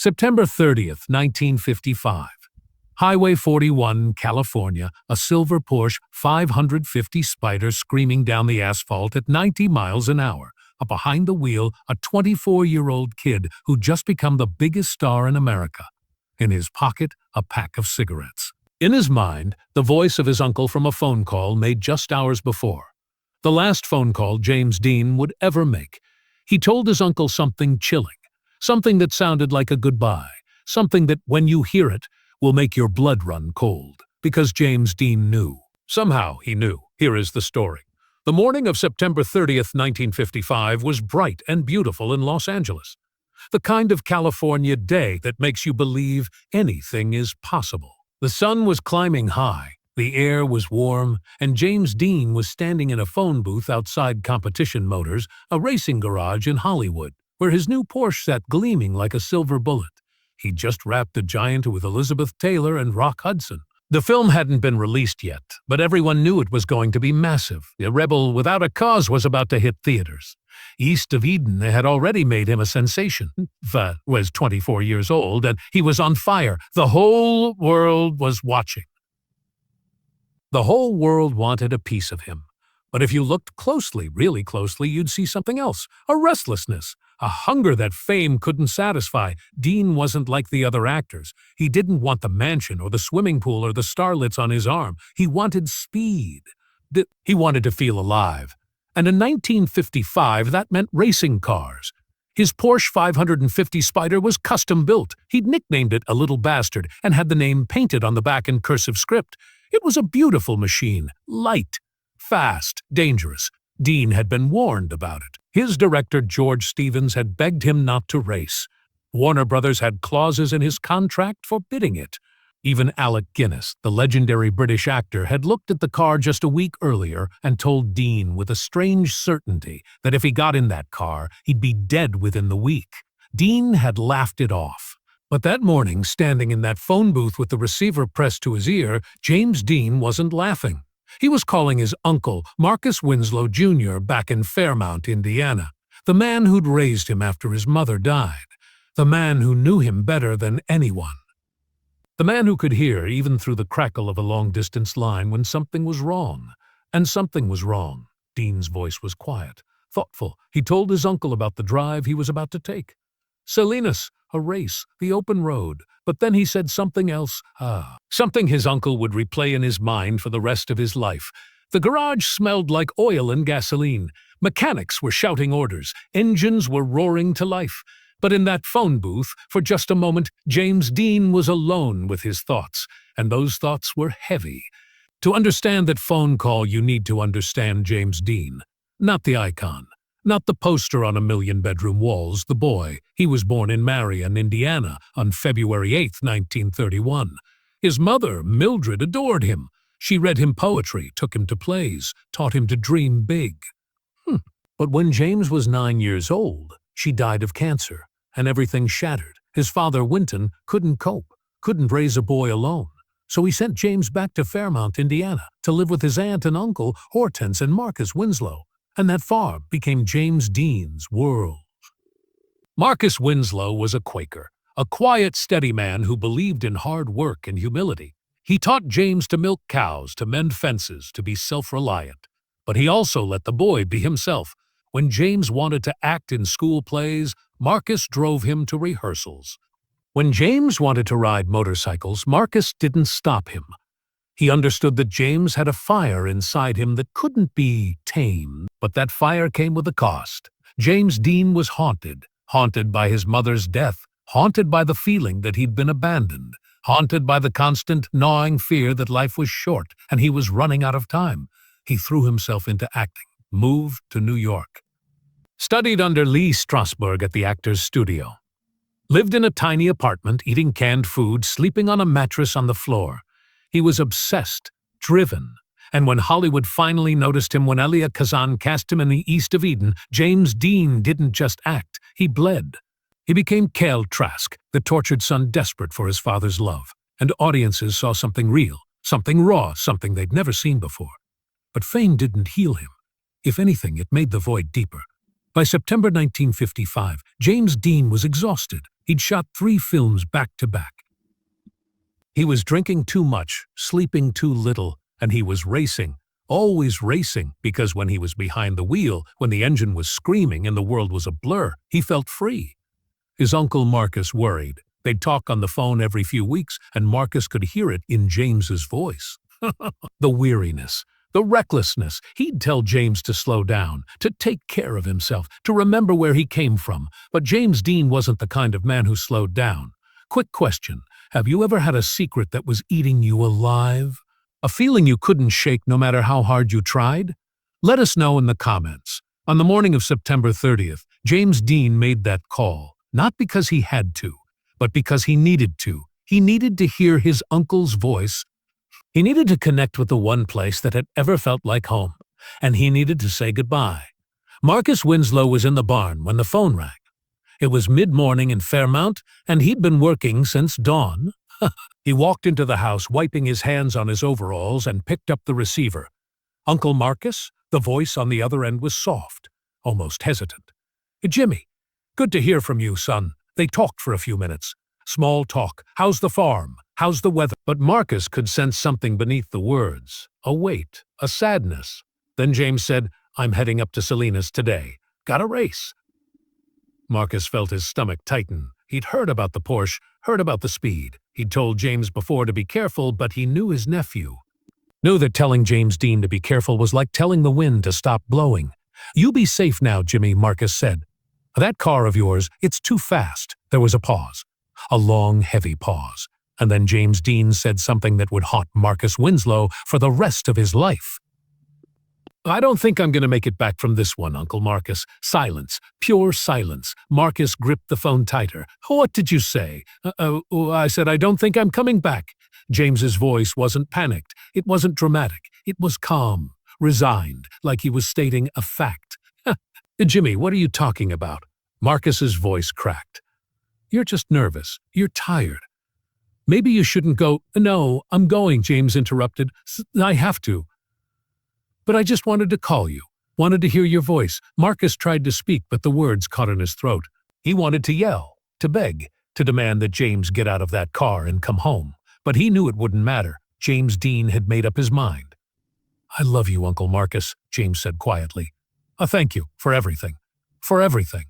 September 30th, 1955. Highway 41, California, a silver Porsche 550 Spyder screaming down the asphalt at 90 miles an hour. Behind the wheel, a 24-year-old kid who'd just become the biggest star in America. In his pocket, a pack of cigarettes. In his mind, the voice of his uncle from a phone call made just hours before. The last phone call James Dean would ever make. He told his uncle something chilling, something that sounded like a goodbye, something that, when you hear it, will make your blood run cold. Because James Dean knew. Somehow he knew. Here is the story. The morning of September 30th, 1955 was bright and beautiful in Los Angeles. The kind of California day that makes you believe anything is possible. The sun was climbing high, the air was warm, and James Dean was standing in a phone booth outside Competition Motors, a racing garage in Hollywood, where his new Porsche sat gleaming like a silver bullet. He'd just wrapped a giant with Elizabeth Taylor and Rock Hudson. The film hadn't been released yet, but everyone knew it was going to be massive. A Rebel Without a Cause was about to hit theaters. East of Eden had already made him a sensation. Was 24 years old, and he was on fire. The whole world was watching. The whole world wanted a piece of him. But if you looked closely, really closely, you'd see something else. A restlessness. A hunger that fame couldn't satisfy. Dean wasn't like the other actors. He didn't want the mansion or the swimming pool or the starlets on his arm. He wanted speed. He wanted to feel alive. And in 1955, that meant racing cars. His Porsche 550 Spyder was custom-built. He'd nicknamed it a little bastard and had the name painted on the back in cursive script. It was a beautiful machine. Light. Fast. Dangerous. Dean had been warned about it. His director, George Stevens, had begged him not to race. Warner Brothers had clauses in his contract forbidding it. Even Alec Guinness, the legendary British actor, had looked at the car just a week earlier and told Dean with a strange certainty that if he got in that car, he'd be dead within the week. Dean had laughed it off. But that morning, standing in that phone booth with the receiver pressed to his ear, James Dean wasn't laughing. He was calling his uncle, Marcus Winslow Jr., back in Fairmount, Indiana, the man who'd raised him after his mother died, the man who knew him better than anyone, the man who could hear, even through the crackle of a long-distance line, when something was wrong. And something was wrong. Dean's voice was quiet, thoughtful. He told his uncle about the drive he was about to take. Salinas, a race, the open road. But then he said something else. Something his uncle would replay in his mind for the rest of his life. The garage smelled like oil and gasoline. Mechanics were shouting orders. Engines were roaring to life. But in that phone booth, for just a moment, James Dean was alone with his thoughts. And those thoughts were heavy. To understand that phone call, you need to understand James Dean. Not the icon. Not the poster on a million-bedroom walls, the boy. He was born in Marion, Indiana, on February 8, 1931. His mother, Mildred, adored him. She read him poetry, took him to plays, taught him to dream big. But when James was 9 years old, she died of cancer, and everything shattered. His father, Winton, couldn't cope, couldn't raise a boy alone. So he sent James back to Fairmount, Indiana, to live with his aunt and uncle, Hortense and Marcus Winslow. And that farm became James Dean's world. Marcus Winslow was a Quaker, a quiet, steady man who believed in hard work and humility. He taught James to milk cows, to mend fences, to be self-reliant. But he also let the boy be himself. When James wanted to act in school plays, Marcus drove him to rehearsals. When James wanted to ride motorcycles, Marcus didn't stop him. He understood that James had a fire inside him that couldn't be tamed, but that fire came with a cost. James Dean was haunted by his mother's death, haunted by the feeling that he'd been abandoned, haunted by the constant gnawing fear that life was short and he was running out of time. He threw himself into acting, moved to New York, studied under Lee Strasberg at the Actors Studio, lived in a tiny apartment, eating canned food, sleeping on a mattress on the floor. He was obsessed, driven, and when Hollywood finally noticed him when Elia Kazan cast him in The East of Eden, James Dean didn't just act, he bled. He became Cal Trask, the tortured son desperate for his father's love, and audiences saw something real, something raw, something they'd never seen before. But fame didn't heal him. If anything, it made the void deeper. By September 1955, James Dean was exhausted, He'd shot 3 films back to back. He was drinking too much, sleeping too little, and he was racing, always racing, because when he was behind the wheel, when the engine was screaming and the world was a blur, he felt free. His uncle Marcus worried. They'd talk on the phone every few weeks, and Marcus could hear it in James's voice. The weariness, the recklessness. He'd tell James to slow down, to take care of himself, to remember where he came from. But James Dean wasn't the kind of man who slowed down. Quick question. Have you ever had a secret that was eating you alive? A feeling you couldn't shake no matter how hard you tried? Let us know in the comments. On the morning of September 30th, James Dean made that call, not because he had to, but because he needed to. He needed to hear his uncle's voice. He needed to connect with the one place that had ever felt like home, and he needed to say goodbye. Marcus Winslow was in the barn when the phone rang. It was mid-morning in Fairmount, and he'd been working since dawn. He walked into the house, wiping his hands on his overalls, and picked up the receiver. Uncle Marcus? The voice on the other end was soft, almost hesitant. "Jimmy, good to hear from you, son." They talked for a few minutes. Small talk. How's the farm? How's the weather? But Marcus could sense something beneath the words. A weight, a sadness. Then James said, "I'm heading up to Salinas today. Got a race." Marcus felt his stomach tighten. He'd heard about the Porsche, heard about the speed. He'd told James before to be careful, but he knew his nephew. Knew that telling James Dean to be careful was like telling the wind to stop blowing. "You be safe now, Jimmy," Marcus said. "That car of yours, it's too fast." There was a pause. A long, heavy pause. And then James Dean said something that would haunt Marcus Winslow for the rest of his life. "I don't think I'm going to make it back from this one, Uncle Marcus." Silence. Pure silence. Marcus gripped the phone tighter. "What did you say?" I said, "I don't think I'm coming back." James's voice wasn't panicked. It wasn't dramatic. It was calm, resigned, like he was stating a fact. "Jimmy, what are you talking about?" Marcus's voice cracked. "You're just nervous. You're tired. Maybe you shouldn't go." "No, I'm going," James interrupted. "I have to. But I just wanted to call you. Wanted to hear your voice." Marcus tried to speak, but the words caught in his throat. He wanted to yell, to beg, to demand that James get out of that car and come home. But he knew it wouldn't matter. James Dean had made up his mind. "I love you, Uncle Marcus," James said quietly. Thank you for everything. For everything."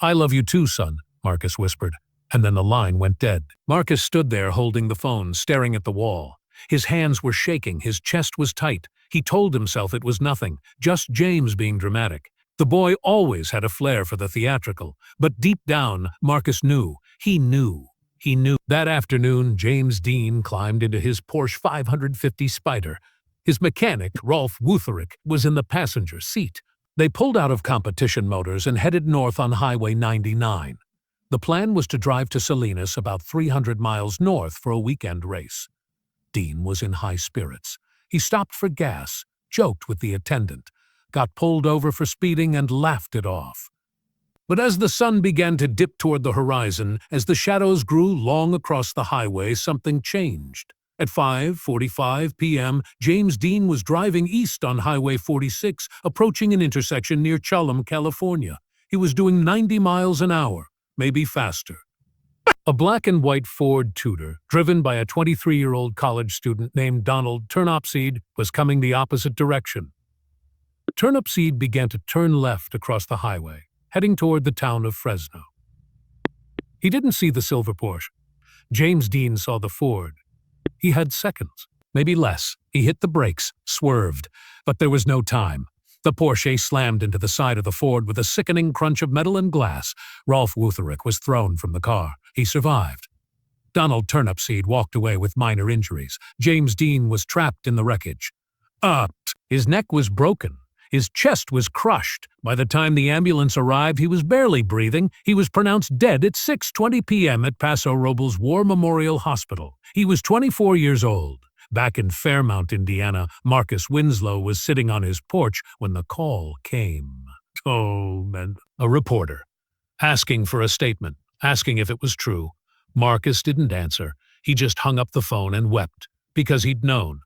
"I love you too, son," Marcus whispered. And then the line went dead. Marcus stood there holding the phone, staring at the wall. His hands were shaking, his chest was tight. He told himself it was nothing, just James being dramatic. The boy always had a flair for the theatrical, but deep down, Marcus knew. He knew. That afternoon, James Dean climbed into his Porsche 550 Spyder. His mechanic, Rolf Wutherick, was in the passenger seat. They pulled out of competition motors and headed north on Highway 99. The plan was to drive to Salinas, about 300 miles north, for a weekend race. Dean was in high spirits. He stopped for gas, joked with the attendant, got pulled over for speeding, and laughed it off. But as the sun began to dip toward the horizon, as the shadows grew long across the highway, something changed. At 5:45 p.m., James Dean was driving east on Highway 46, approaching an intersection near Cholum, California. He was doing 90 miles an hour, maybe faster. A black and white Ford Tudor, driven by a 23-year-old college student named Donald Turnipseed, was coming the opposite direction. Turnipseed began to turn left across the highway, heading toward the town of Fresno. He didn't see the silver Porsche. James Dean saw the Ford. He had seconds, maybe less. He hit the brakes, swerved, but there was no time. The Porsche slammed into the side of the Ford with a sickening crunch of metal and glass. Rolf Wutherick was thrown from the car. He survived. Donald Turnipseed walked away with minor injuries. James Dean was trapped in the wreckage. His neck was broken. His chest was crushed. By the time the ambulance arrived, he was barely breathing. He was pronounced dead at 6:20 p.m. at Paso Robles War Memorial Hospital. He was 24 years old. Back in Fairmount, Indiana, Marcus Winslow was sitting on his porch when the call came. A reporter, asking for a statement, asking if it was true. Marcus didn't answer. He just hung up the phone and wept, because he'd known.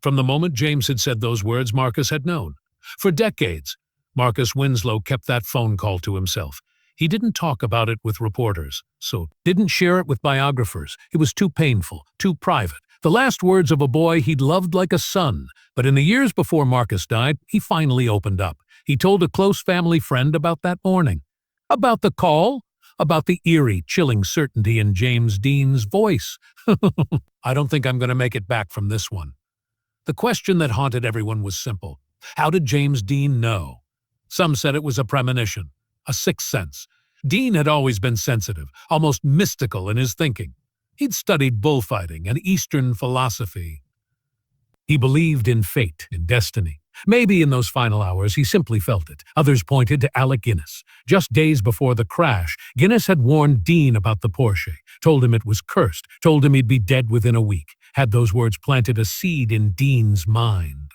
From the moment James had said those words, Marcus had known. For decades, Marcus Winslow kept that phone call to himself. He didn't talk about it with reporters, so didn't share it with biographers. It was too painful, too private. The last words of a boy he'd loved like a son. But in the years before Marcus died, he finally opened up. He told a close family friend about that morning. About the call, about the eerie, chilling certainty in James Dean's voice. I don't think I'm going to make it back from this one. The question that haunted everyone was simple. How did James Dean know? Some said it was a premonition, a sixth sense. Dean had always been sensitive, almost mystical in his thinking. He'd studied bullfighting and Eastern philosophy. He believed in fate, in destiny. Maybe in those final hours he simply felt it. Others pointed to Alec Guinness. Just days before the crash, Guinness had warned Dean about the Porsche, told him it was cursed, told him he'd be dead within a week. Had those words planted a seed in Dean's mind?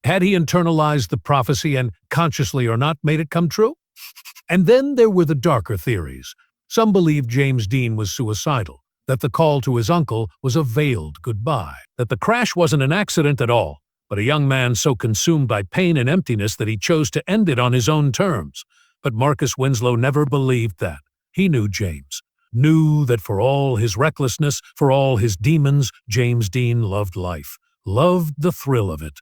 Had he internalized the prophecy and, consciously or not, made it come true? And then there were the darker theories. Some believed James Dean was suicidal, that the call to his uncle was a veiled goodbye, that the crash wasn't an accident at all, but a young man so consumed by pain and emptiness that he chose to end it on his own terms. But Marcus Winslow never believed that. He knew James. Knew that for all his recklessness, for all his demons, James Dean loved life. Loved the thrill of it.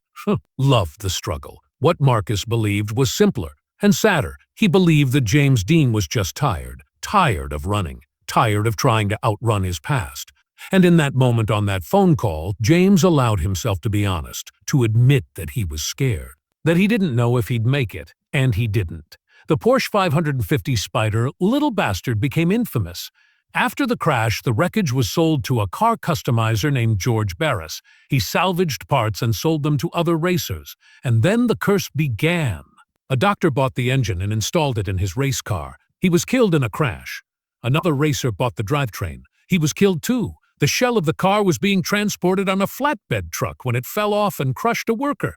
Loved the struggle. What Marcus believed was simpler and sadder. He believed that James Dean was just tired. Tired of running. Tired of trying to outrun his past. And in that moment on that phone call, James allowed himself to be honest, to admit that he was scared. That he didn't know if he'd make it, and he didn't. The Porsche 550 Spyder, little bastard, became infamous. After the crash, the wreckage was sold to a car customizer named George Barris. He salvaged parts and sold them to other racers. And then the curse began. A doctor bought the engine and installed it in his race car. He was killed in a crash. Another racer bought the drivetrain. He was killed too. The shell of the car was being transported on a flatbed truck when it fell off and crushed a worker.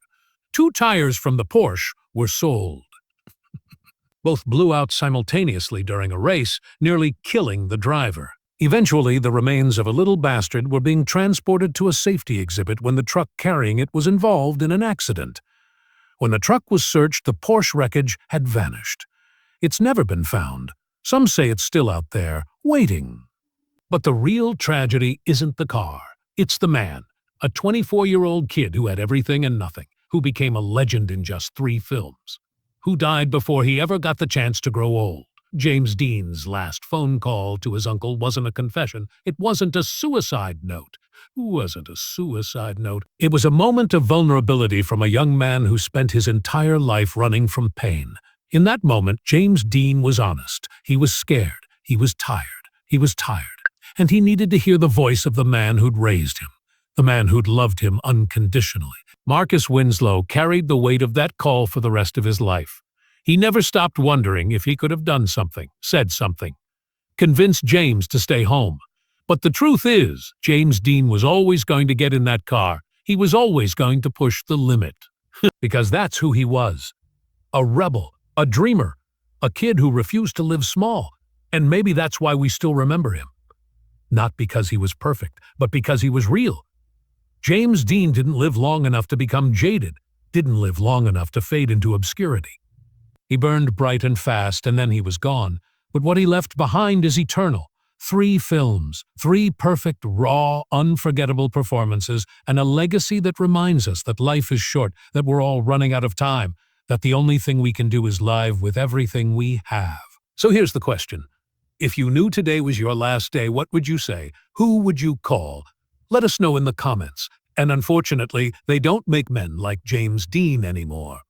2 tires from the Porsche were sold. Both blew out simultaneously during a race, nearly killing the driver. Eventually, the remains of a little bastard were being transported to a safety exhibit when the truck carrying it was involved in an accident. When the truck was searched, the Porsche wreckage had vanished. It's never been found. Some say it's still out there, waiting. But the real tragedy isn't the car. It's the man, a 24-year-old kid who had everything and nothing, who became a legend in just 3 films, who died before he ever got the chance to grow old. James Dean's last phone call to his uncle wasn't a confession. It wasn't a suicide note. It was a moment of vulnerability from a young man who spent his entire life running from pain. In that moment, James Dean was honest. He was scared. He was tired. And he needed to hear the voice of the man who'd raised him, the man who'd loved him unconditionally. Marcus Winslow carried the weight of that call for the rest of his life. He never stopped wondering if he could have done something, said something, convinced James to stay home. But the truth is, James Dean was always going to get in that car. He was always going to push the limit. Because that's who he was. A rebel, a dreamer, a kid who refused to live small. And maybe that's why we still remember him. Not because he was perfect, but because he was real. James Dean didn't live long enough to become jaded, didn't live long enough to fade into obscurity. He burned bright and fast, and then he was gone. But what he left behind is eternal. 3 films, 3 perfect, raw, unforgettable performances, and a legacy that reminds us that life is short, that we're all running out of time, that the only thing we can do is live with everything we have. So here's the question. If you knew today was your last day, what would you say? Who would you call? Let us know in the comments. And unfortunately, they don't make men like James Dean anymore.